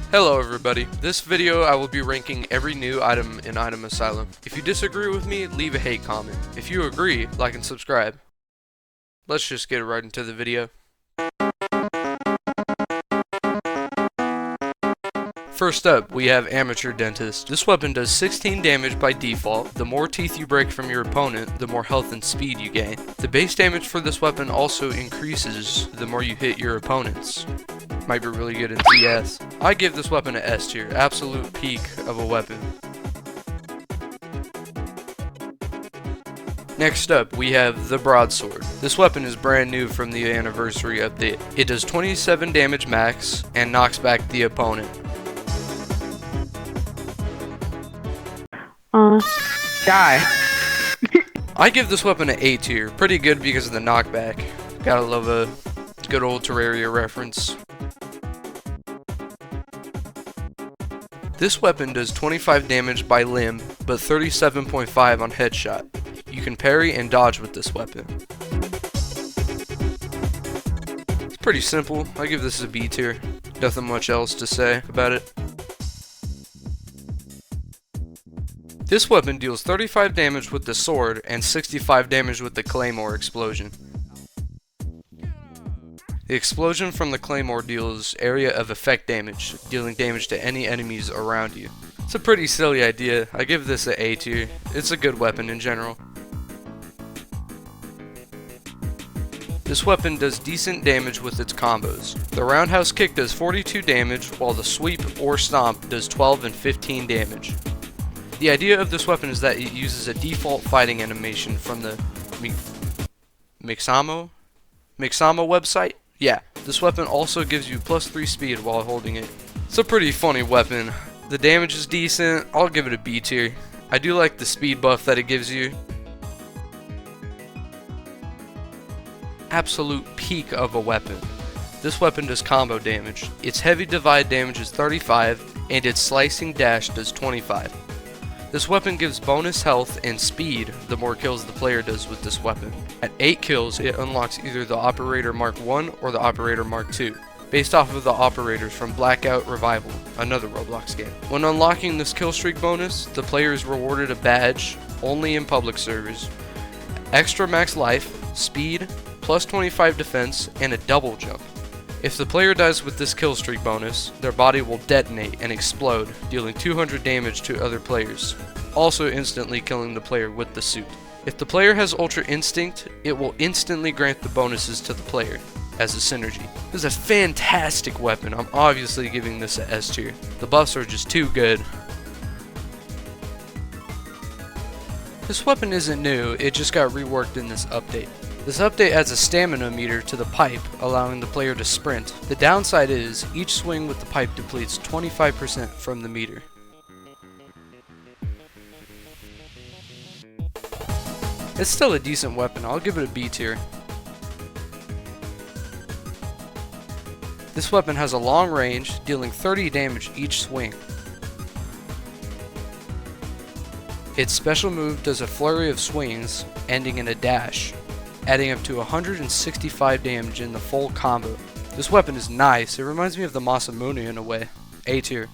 Hello everybody. This video I will be ranking every new item in Item Asylum. If you disagree with me, leave a hate comment. If you agree, like and subscribe. Let's just get right into the video. First up, we have Amateur Dentist. This weapon does 16 damage by default. The more teeth you break from your opponent, the more health and speed you gain. The base damage for this weapon also increases the more you hit your opponents. Might be really good in CS. I give this weapon an S tier. Absolute peak of a weapon. Next up, we have the Broadsword. This weapon is brand new from the anniversary update. It does 27 damage max and knocks back the opponent. Die. I give this weapon an A tier. Pretty good because of the knockback. Gotta love a good old Terraria reference. This weapon does 25 damage by limb, but 37.5 on headshot. You can parry and dodge with this weapon. It's pretty simple. I give this a B tier. Nothing much else to say about it. This weapon deals 35 damage with the sword and 65 damage with the claymore explosion. The explosion from the claymore deals area of effect damage, dealing damage to any enemies around you. It's a pretty silly idea. I give this an A tier. It's a good weapon in general. This weapon does decent damage with its combos. The roundhouse kick does 42 damage, while the sweep or stomp does 12 and 15 damage. The idea of this weapon is that it uses a default fighting animation from the Mixamo website. Yeah, this weapon also gives you +3 speed while holding it. It's a pretty funny weapon. The damage is decent. I'll give it a B tier. I do like the speed buff that it gives you. Absolute peak of a weapon. This weapon does combo damage. Its heavy divide damage is 35 and its slicing dash does 25. This weapon gives bonus health and speed the more kills the player does with this weapon. At 8 kills, it unlocks either the Operator Mark 1 or the Operator Mark 2, based off of the operators from Blackout Revival, another Roblox game. When unlocking this kill streak bonus, the player is rewarded a badge, only in public servers, extra max life, speed, +25 defense, and a double jump. If the player dies with this kill streak bonus, their body will detonate and explode, dealing 200 damage to other players, also instantly killing the player with the suit. If the player has Ultra Instinct, it will instantly grant the bonuses to the player, as a synergy. This is a fantastic weapon. I'm obviously giving this a S tier. The buffs are just too good. This weapon isn't new, it just got reworked in this update. This update adds a stamina meter to the pipe, allowing the player to sprint. The downside is, each swing with the pipe depletes 25% from the meter. It's still a decent weapon. I'll give it a B tier. This weapon has a long range, dealing 30 damage each swing. Its special move does a flurry of swings, ending in a dash, adding up to 165 damage in the full combo. This weapon is nice. It reminds me of the Masamune in a way. A tier.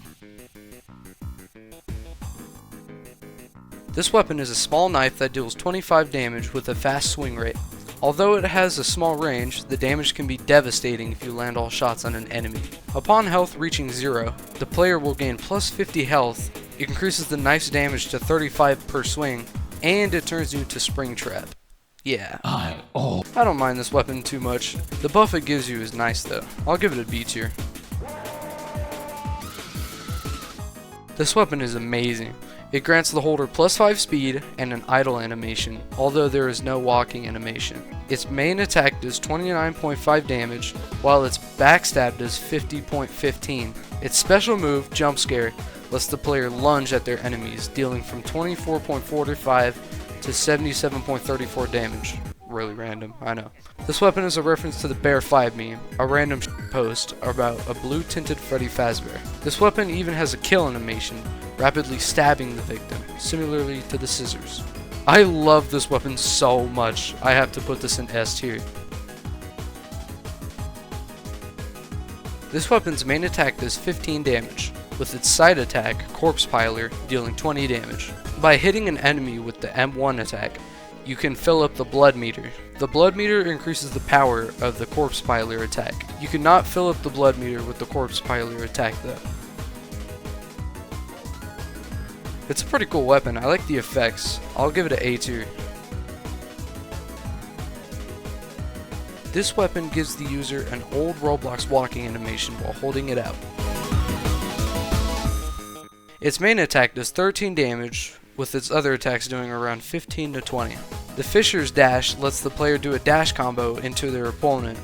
This weapon is a small knife that deals 25 damage with a fast swing rate. Although it has a small range, the damage can be devastating if you land all shots on an enemy. Upon health reaching 0, the player will gain +50 health. It increases the knife's damage to 35 per swing, and it turns you into Springtrap. Yeah. I don't mind this weapon too much. The buff it gives you is nice though. I'll give it a B tier. This weapon is amazing. It grants the holder +5 speed and an idle animation, although there is no walking animation. Its main attack does 29.5 damage, while its backstab does 50.15. Its special move, Jump Scare, lets the player lunge at their enemies, dealing from 24.45 to 77.34 damage. Really random, I know. This weapon is a reference to the Bear 5 meme, a random post about a blue tinted Freddy Fazbear. This weapon even has a kill animation, rapidly stabbing the victim, similarly to the scissors. I love this weapon so much, I have to put this in S tier. This weapon's main attack does 15 damage, with its side attack, Corpse Piler, dealing 20 damage. By hitting an enemy with the M1 attack, you can fill up the blood meter. The blood meter increases the power of the Corpse Piler attack. You cannot fill up the blood meter with the Corpse Piler attack though. It's a pretty cool weapon. I like the effects. I'll give it an A tier. This weapon gives the user an old Roblox walking animation while holding it out. Its main attack does 13 damage, with its other attacks doing around 15 to 20. The Fisher's Dash lets the player do a dash combo into their opponent,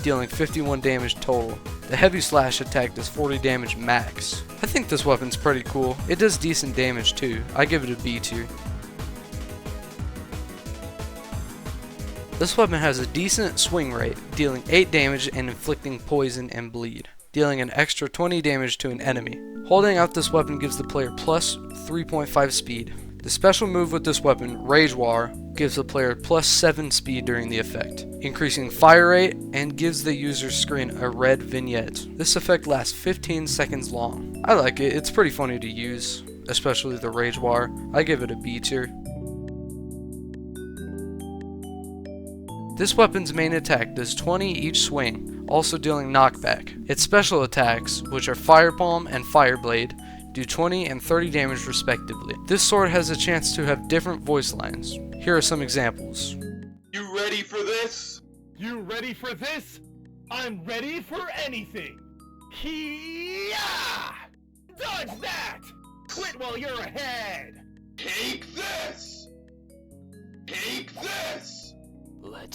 dealing 51 damage total. The Heavy Slash attack does 40 damage max. I think this weapon's pretty cool. It does decent damage too. I give it a B tier. This weapon has a decent swing rate, dealing 8 damage and inflicting poison and bleed, dealing an extra 20 damage to an enemy. Holding out this weapon gives the player plus 3.5 speed. The special move with this weapon, Rage War, gives the player plus 7 speed during the effect, increasing fire rate and gives the user's screen a red vignette. This effect lasts 15 seconds long. I like it, it's pretty funny to use, especially the Rage War. I give it a B tier. This weapon's main attack does 20 each swing, also dealing knockback. Its special attacks, which are Fire Palm and Fire Blade, do 20 and 30 damage respectively. This sword has a chance to have different voice lines. Here are some examples. You ready for this? You ready for this? I'm ready for anything. Hee-yah! Dodge that! Quit while you're ahead! Take this! Take this!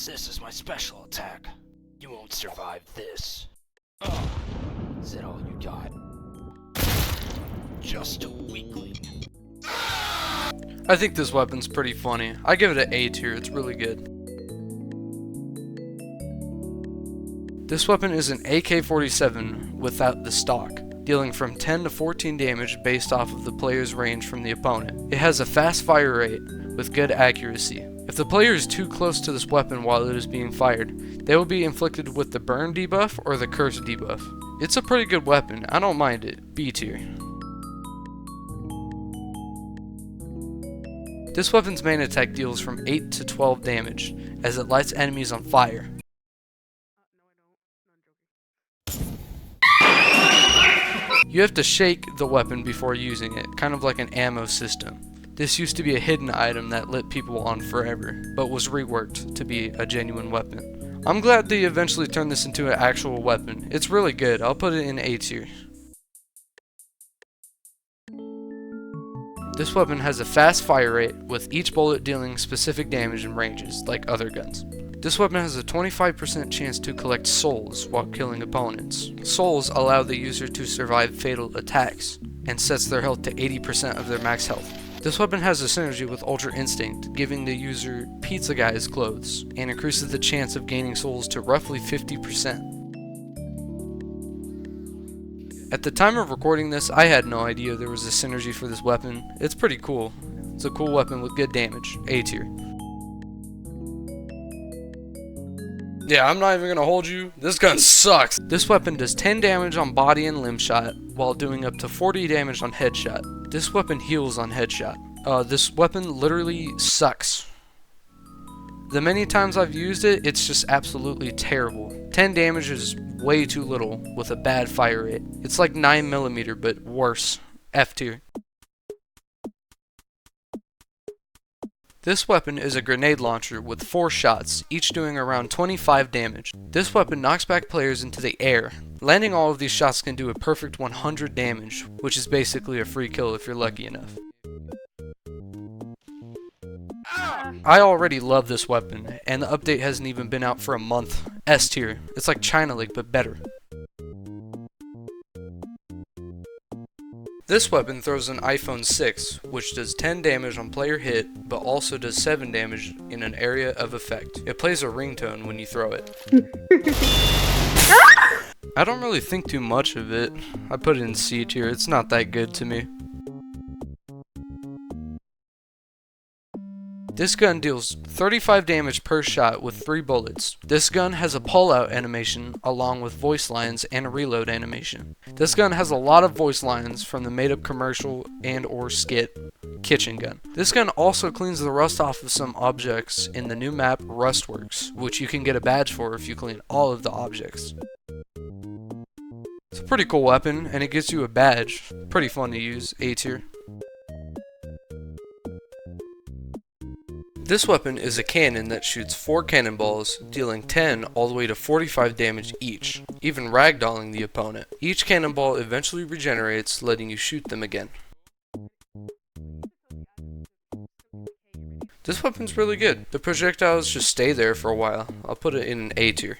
This is my special attack. You won't survive this. Is that all you got? Just a weakling. I think this weapon's pretty funny. I give it an A tier, it's really good. This weapon is an AK-47 without the stock, dealing from 10 to 14 damage based off of the player's range from the opponent. It has a fast fire rate with good accuracy. If the player is too close to this weapon while it is being fired, they will be inflicted with the burn debuff or the curse debuff. It's a pretty good weapon, I don't mind it, B tier. This weapon's main attack deals from 8 to 12 damage, as it lights enemies on fire. You have to shake the weapon before using it, kind of like an ammo system. This used to be a hidden item that lit people on forever, but was reworked to be a genuine weapon. I'm glad they eventually turned this into an actual weapon. It's really good. I'll put it in A tier. This weapon has a fast fire rate, with each bullet dealing specific damage and ranges, like other guns. This weapon has a 25% chance to collect souls while killing opponents. Souls allow the user to survive fatal attacks, and sets their health to 80% of their max health. This weapon has a synergy with Ultra Instinct, giving the user Pizza Guy's clothes, and increases the chance of gaining souls to roughly 50%. At the time of recording this, I had no idea there was a synergy for this weapon. It's pretty cool. It's a cool weapon with good damage. A tier. Yeah, I'm not even gonna hold you. This gun sucks. This weapon does 10 damage on body and limb shot, while doing up to 40 damage on headshot. This weapon heals on headshot. This weapon literally sucks. The many times I've used it, it's just absolutely terrible. 10 damage is way too little with a bad fire rate. It's like 9mm, but worse. F tier. This weapon is a grenade launcher with 4 shots, each doing around 25 damage. This weapon knocks back players into the air. Landing all of these shots can do a perfect 100 damage, which is basically a free kill if you're lucky enough. I already love this weapon, and the update hasn't even been out for a month. S tier. It's like China Lake, but better. This weapon throws an iPhone 6, which does 10 damage on player hit, but also does 7 damage in an area of effect. It plays a ringtone when you throw it. I don't really think too much of it. I put it in C tier, it's not that good to me. This gun deals 35 damage per shot with 3 bullets. This gun has a pull-out animation along with voice lines and a reload animation. This gun has a lot of voice lines from the made-up commercial and or skit Kitchen Gun. This gun also cleans the rust off of some objects in the new map Rustworks, which you can get a badge for if you clean all of the objects. It's a pretty cool weapon, and it gives you a badge. Pretty fun to use, A tier. This weapon is a cannon that shoots 4 cannonballs, dealing 10 all the way to 45 damage each, even ragdolling the opponent. Each cannonball eventually regenerates, letting you shoot them again. This weapon's really good. The projectiles just stay there for a while. I'll put it in an A tier.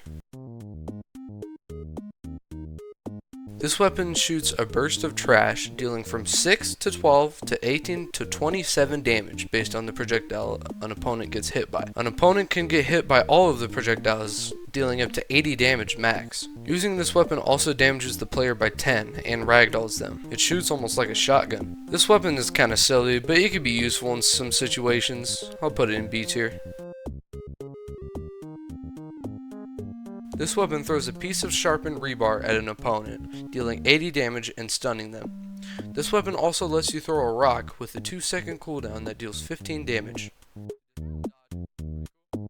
This weapon shoots a burst of trash, dealing from 6 to 12 to 18 to 27 damage based on the projectile an opponent gets hit by. An opponent can get hit by all of the projectiles, dealing up to 80 damage max. Using this weapon also damages the player by 10 and ragdolls them. It shoots almost like a shotgun. This weapon is kinda silly, but it could be useful in some situations. I'll put it in B tier. This weapon throws a piece of sharpened rebar at an opponent, dealing 80 damage and stunning them. This weapon also lets you throw a rock with a 2-second cooldown that deals 15 damage.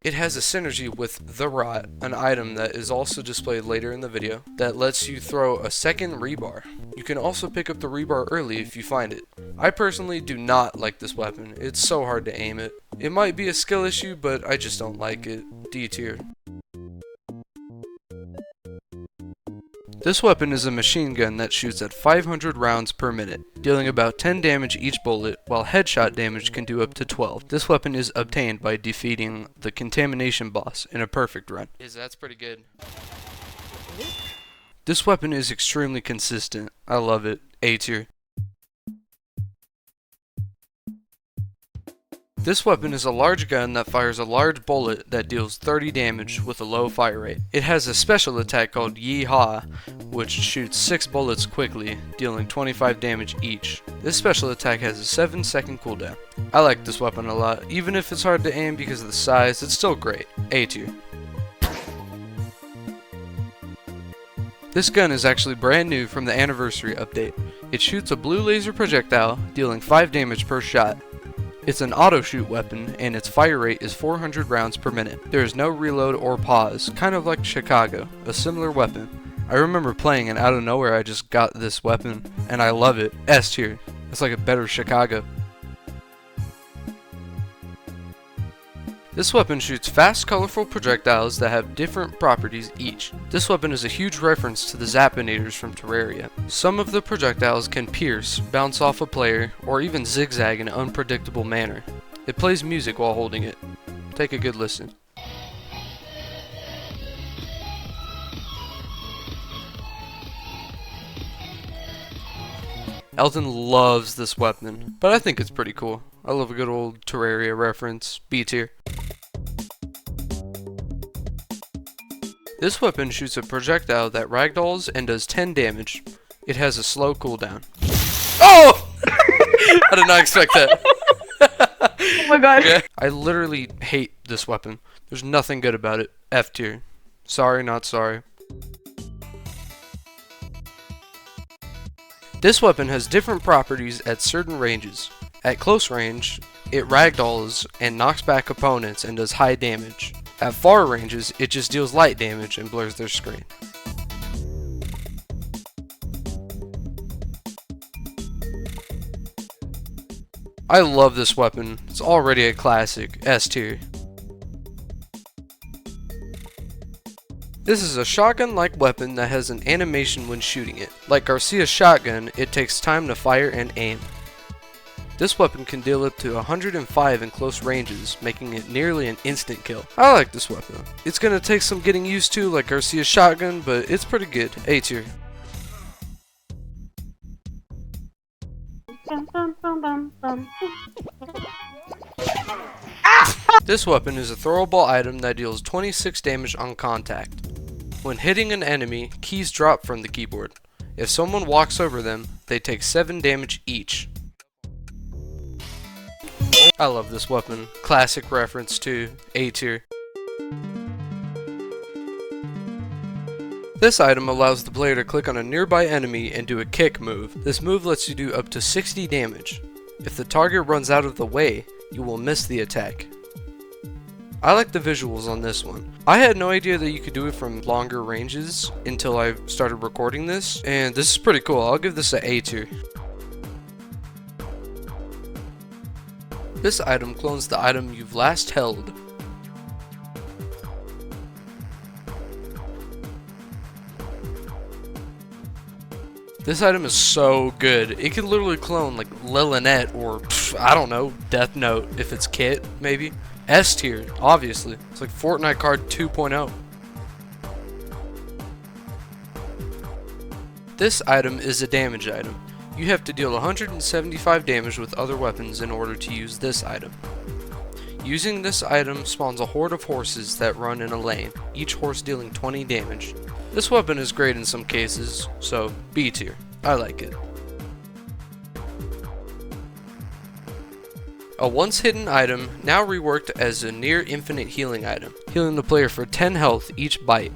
It has a synergy with the Rot, an item that is also displayed later in the video, that lets you throw a second rebar. You can also pick up the rebar early if you find it. I personally do not like this weapon. It's so hard to aim it. It might be a skill issue, but I just don't like it. D tier. This weapon is a machine gun that shoots at 500 rounds per minute, dealing about 10 damage each bullet, while headshot damage can do up to 12. This weapon is obtained by defeating the contamination boss in a perfect run. That's pretty good. This weapon is extremely consistent. I love it. A tier. This weapon is a large gun that fires a large bullet that deals 30 damage with a low fire rate. It has a special attack called Yeehaw, which shoots 6 bullets quickly, dealing 25 damage each. This special attack has a 7-second cooldown. I like this weapon a lot. Even if it's hard to aim because of the size, it's still great. A tier. This gun is actually brand new from the anniversary update. It shoots a blue laser projectile, dealing 5 damage per shot. It's an auto-shoot weapon, and its fire rate is 400 rounds per minute. There is no reload or pause, kind of like Chicago, a similar weapon. I remember playing and out of nowhere I just got this weapon, and I love it. S tier. It's like a better Chicago. This weapon shoots fast, colorful projectiles that have different properties each. This weapon is a huge reference to the Zappinators from Terraria. Some of the projectiles can pierce, bounce off a player, or even zigzag in an unpredictable manner. It plays music while holding it. Take a good listen. Elton loves this weapon, but I think it's pretty cool. I love a good old Terraria reference. B tier. This weapon shoots a projectile that ragdolls and does 10 damage. It has a slow cooldown. Oh! I did not expect that. Oh my god. Yeah. I literally hate this weapon. There's nothing good about it. F tier. Sorry, not sorry. This weapon has different properties at certain ranges. At close range, it ragdolls and knocks back opponents and does high damage. At far ranges, it just deals light damage and blurs their screen. I love this weapon. It's already a classic. S tier. This is a shotgun-like weapon that has an animation when shooting it. Like Garcia's shotgun, it takes time to fire and aim. This weapon can deal up to 105 in close ranges, making it nearly an instant kill. I like this weapon. It's gonna take some getting used to like Garcia's shotgun, but it's pretty good. A tier. This weapon is a throwable item that deals 26 damage on contact. When hitting an enemy, keys drop from the keyboard. If someone walks over them, they take 7 damage each. I love this weapon. Classic reference to A tier. This item allows the player to click on a nearby enemy and do a kick move. This move lets you do up to 60 damage. If the target runs out of the way, you will miss the attack. I like the visuals on this one. I had no idea that you could do it from longer ranges until I started recording this, and this is pretty cool. I'll give this an A tier. This item clones the item you've last held. This item is so good. It can literally clone like Lillinette or, I don't know, Death Note if it's Kit, maybe. S tier, obviously. It's like Fortnite card 2.0. This item is a damage item. You have to deal 175 damage with other weapons in order to use this item. Using this item spawns a horde of horses that run in a lane, each horse dealing 20 damage. This weapon is great in some cases, so B tier. I like it. A once hidden item, now reworked as a near infinite healing item, healing the player for 10 health each bite.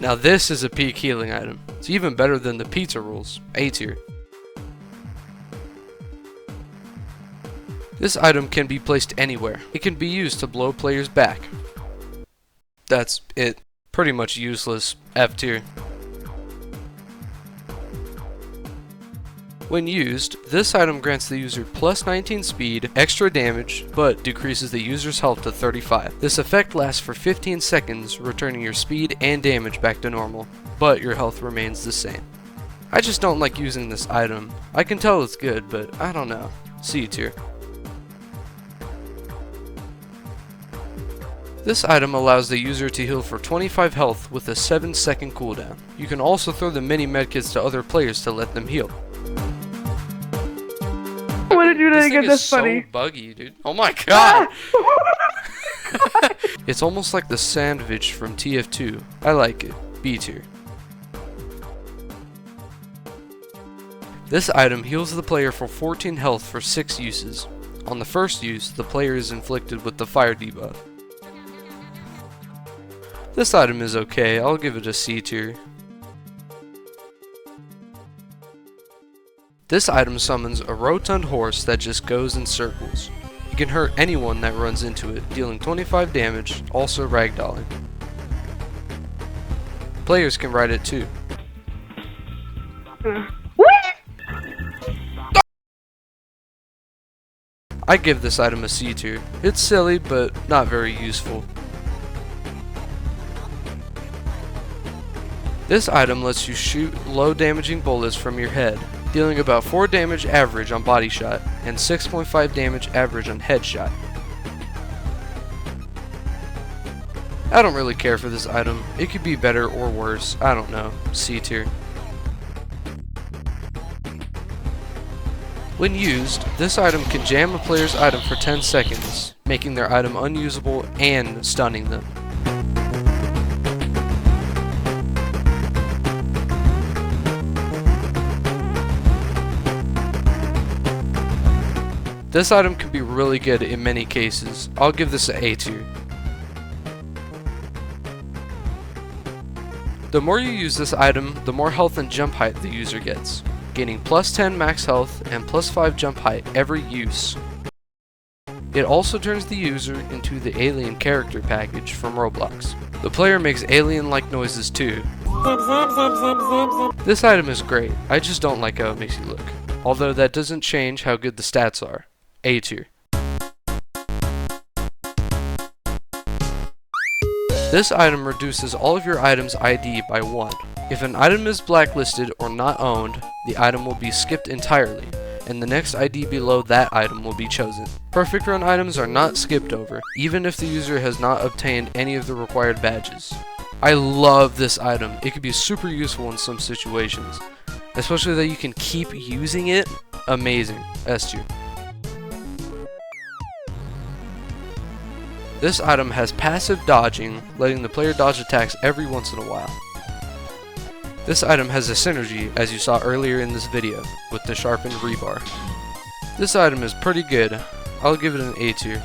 Now this is a peak healing item. It's even better than the pizza rolls. A tier. This item can be placed anywhere. It can be used to blow players back. That's it. Pretty much useless. F tier. When used, this item grants the user plus 19 speed, extra damage, but decreases the user's health to 35. This effect lasts for 15 seconds, returning your speed and damage back to normal, but your health remains the same. I just don't like using this item. I can tell it's good, but I don't know. C tier. This item allows the user to heal for 25 health with a 7-second cooldown. You can also throw the mini medkits to other players to let them heal. I want to do that This again. thing That's is funny. so buggy, dude. Oh my god! It's almost like the sandwich from TF2. I like it. B tier. This item heals the player for 14 health for 6 uses. On the first use, the player is inflicted with the fire debuff. This item is okay. I'll give it a C tier. This item summons a rotund horse that just goes in circles. You can hurt anyone that runs into it, dealing 25 damage, also ragdolling. Players can ride it too. What? I give this item a C tier. It's silly, but not very useful. This item lets you shoot low damaging bullets from your head, dealing about 4 damage average on body shot and 6.5 damage average on headshot. I don't really care for this item. It could be better or worse. I don't know. C tier. When used, this item can jam a player's item for 10 seconds, making their item unusable and stunning them. This item can be really good in many cases. I'll give this an A tier. The more you use this item, the more health and jump height the user gets, gaining plus 10 max health and plus 5 jump height every use. It also turns the user into the alien character package from Roblox. The player makes alien-like noises too. This item is great, I just don't like how it makes you look. Although that doesn't change how good the stats are. A tier. This item reduces all of your items' ID by 1. If an item is blacklisted or not owned, the item will be skipped entirely, and the next ID below that item will be chosen. Perfect run items are not skipped over, even if the user has not obtained any of the required badges. I love this item. It could be super useful in some situations, especially that you can keep using it. Amazing. S tier. This item has passive dodging, letting the player dodge attacks every once in a while. This item has a synergy, as you saw earlier in this video, with the sharpened rebar. This item is pretty good. I'll give it an A tier.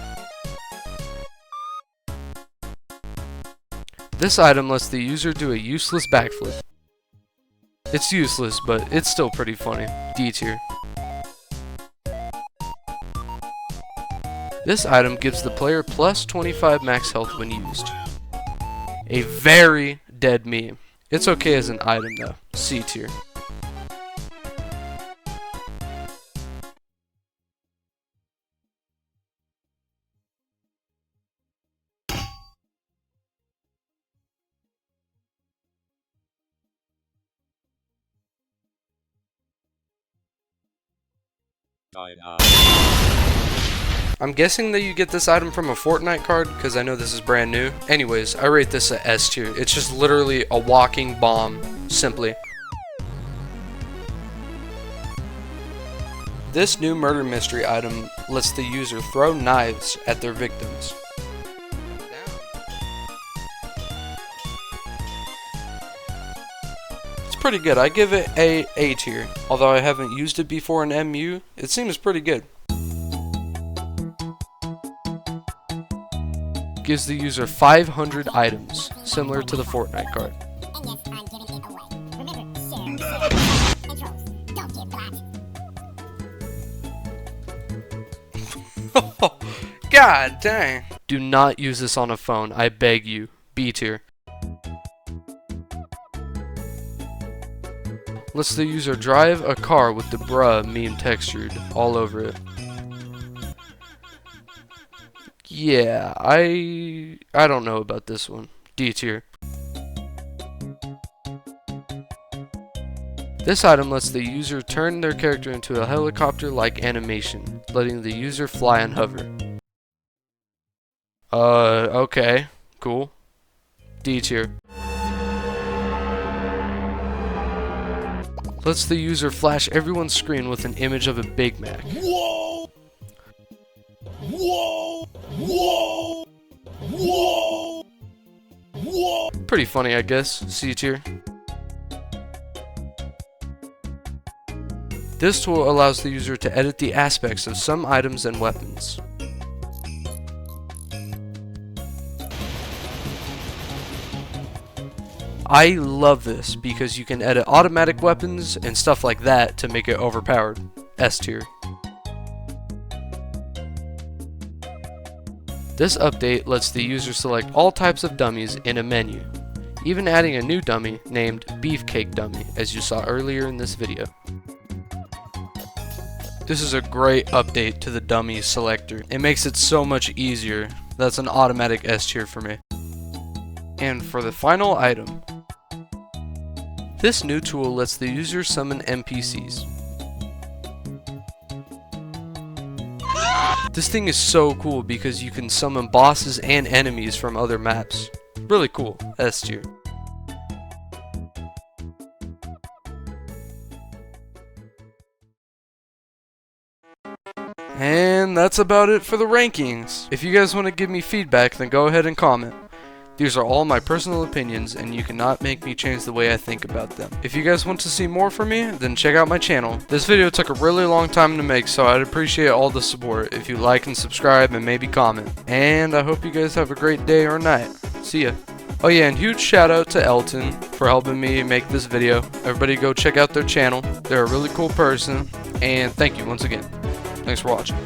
This item lets the user do a useless backflip. It's useless, but it's still pretty funny. D tier. This item gives the player plus 25 max health when used. A very dead meme. It's okay as an item though. C tier. I'm guessing that you get this item from a Fortnite card, because I know this is brand new. Anyways, I rate this a S tier. It's just literally a walking bomb, simply. This new murder mystery item lets the user throw knives at their victims. It's pretty good. I give it A tier. Although I haven't used it before in MU, it seems pretty good. Gives the user 500 items, similar to the Fortnite card. God dang. Do not use this on a phone, I beg you. B tier. Lets the user drive a car with the bruh meme textured all over it. Yeah, I don't know about this one. D tier. This item lets the user turn their character into a helicopter-like animation, letting the user fly and hover. Okay, cool. D tier. Lets the user flash everyone's screen with an image of a Big Mac. Whoa! Whoa! Whoa! Whoa! Whoa! Pretty funny, I guess. C tier. This tool allows the user to edit the aspects of some items and weapons. I love this because you can edit automatic weapons and stuff like that to make it overpowered. S tier. This update lets the user select all types of dummies in a menu, even adding a new dummy named Beefcake Dummy, as you saw earlier in this video. This is a great update to the dummy selector. It makes it so much easier. That's an automatic S tier for me. And for the final item, this new tool lets the user summon NPCs. This thing is so cool because you can summon bosses and enemies from other maps. Really cool. S tier. And that's about it for the rankings. If you guys want to give me feedback, then go ahead and comment. These are all my personal opinions, and you cannot make me change the way I think about them. If you guys want to see more from me, then check out my channel. This video took a really long time to make, so I'd appreciate all the support if you like and subscribe and maybe comment. And I hope you guys have a great day or night. See ya. Oh yeah, and huge shout out to Elton for helping me make this video. Everybody go check out their channel. They're a really cool person, and thank you once again. Thanks for watching.